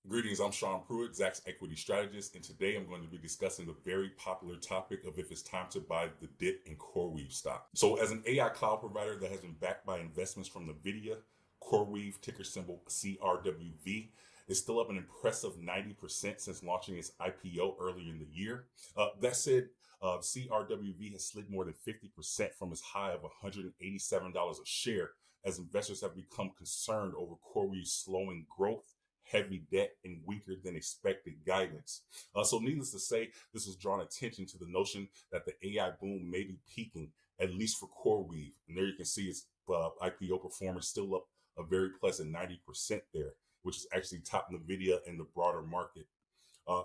Greetings, I'm Shaun Pruitt, Zacks Equity Strategist, and today I'm going to be discussing the very popular topic of if it's time to buy the dip in CoreWeave stock. So as an AI cloud provider that has been backed by investments from NVIDIA, CoreWeave, ticker symbol CRWV, is still up an impressive 90% since launching its IPO earlier in the year. That said, CRWV has slid more than 50% from its high of $187 a share as investors have become concerned over CoreWeave's slowing growth, heavy debt, and weaker than expected guidance. So needless to say, this has drawn attention to the notion that the AI boom may be peaking, at least for CoreWeave. And there you can see its IPO performance still up a very pleasant 90% there, which is actually top NVIDIA in the broader market.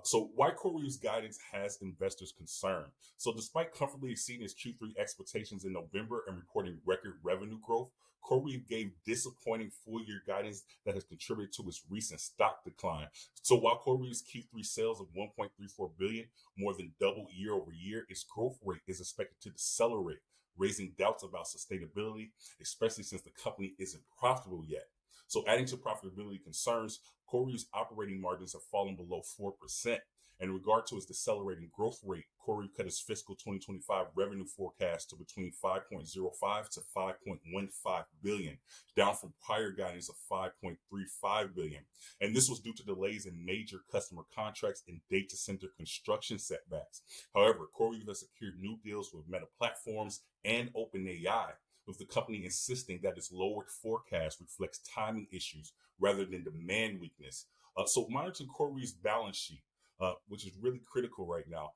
So why CoreWeave's guidance has investors concerned. So despite comfortably exceeding its Q3 expectations in November and reporting record revenue growth, CoreWeave gave disappointing full-year guidance that has contributed to its recent stock decline. So while CoreWeave's Q3 sales of $1.34 billion more than doubled year over year, its growth rate is expected to decelerate, raising doubts about sustainability, especially since the company isn't profitable yet. So adding to profitability concerns, CoreWeave's operating margins have fallen below 4%. And in regard to its decelerating growth rate, CoreWeave cut its fiscal 2025 revenue forecast to between 5.05 to 5.15 billion, down from prior guidance of 5.35 billion. And this was due to delays in major customer contracts and data center construction setbacks. However, CoreWeave has secured new deals with Meta Platforms and OpenAI, with the company insisting that its lowered forecast reflects timing issues rather than demand weakness. So monitoring CoreWeave's balance sheet, which is really critical right now.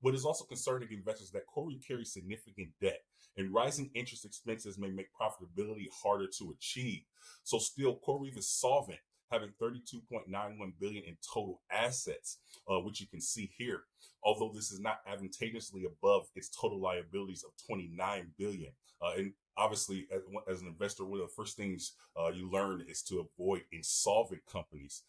What is also concerning investors that CoreWeave carries significant debt, and rising interest expenses may make profitability harder to achieve. So still, CoreWeave is solvent, having 32.91 billion in total assets, which you can see here. Although this is not advantageously above its total liabilities of 29 billion. And obviously, as an investor, one of the first things you learn is to avoid insolvent companies,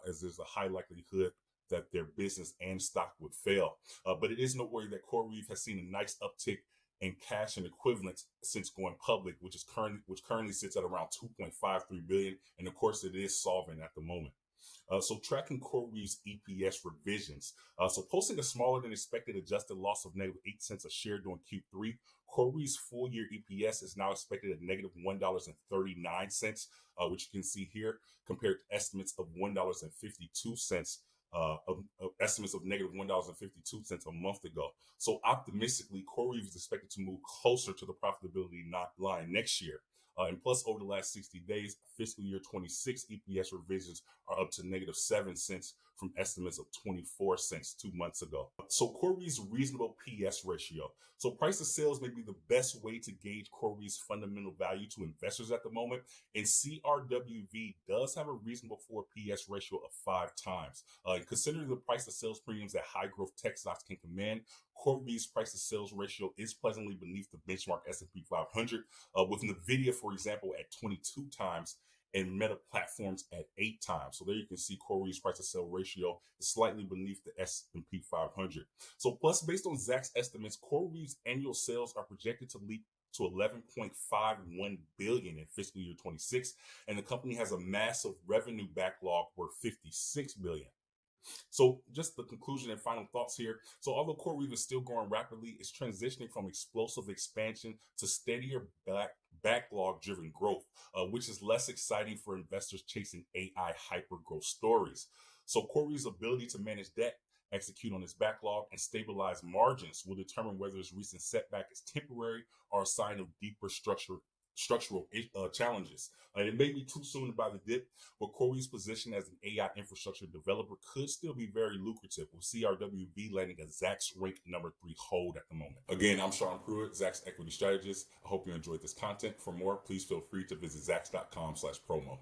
as there's a high likelihood that their business and stock would fail. But it is noteworthy that CoreWeave has seen a nice uptick in cash and equivalents since going public, which currently sits at around 2.53 billion. And of course, it is solvent at the moment. So tracking CoreWeave's EPS revisions. So posting a smaller than expected adjusted loss of negative 8 cents a share during Q3, CoreWeave's full year EPS is now expected at negative $1.39, which you can see here, compared to estimates of $1.52. Estimates of negative $1.52 a month ago. So optimistically, CoreWeave is expected to move closer to the profitability line next year. And plus, over the last 60 days, fiscal year 26 EPS revisions are up to negative 7 cents from estimates of 24 cents 2 months ago. So CoreWeave's reasonable PS ratio. So price to sales may be the best way to gauge CoreWeave's fundamental value to investors at the moment. And CRWV does have a reasonable PS ratio of 5 times. Considering the price to sales premiums that high growth tech stocks can command, CoreWeave's price to sales ratio is pleasantly beneath the benchmark S&P 500, with NVIDIA, for example, at 22 times and Meta Platforms at 8 times. So there you can see CoreWeave's price to sales ratio is slightly beneath the S&P 500. So plus, based on Zacks estimates, CoreWeave's annual sales are projected to leap to 11.51 billion in fiscal year 26, and the company has a massive revenue backlog worth 56 billion. So just the conclusion and final thoughts here. So although CoreWeave is still growing rapidly, it's transitioning from explosive expansion to steadier backlog-driven growth, which is less exciting for investors chasing AI hyper-growth stories. So CoreWeave's ability to manage debt, execute on its backlog, and stabilize margins will determine whether its recent setback is temporary or a sign of deeper structural challenges. It may be too soon to buy the dip, but CoreWeave's position as an AI infrastructure developer could still be very lucrative, with CRWV landing a Zacks rank number 3 hold at the moment. Again, I'm Shaun Pruitt, Zacks Equity Strategist. I hope you enjoyed this content. For more, please feel free to visit Zacks.com/promo.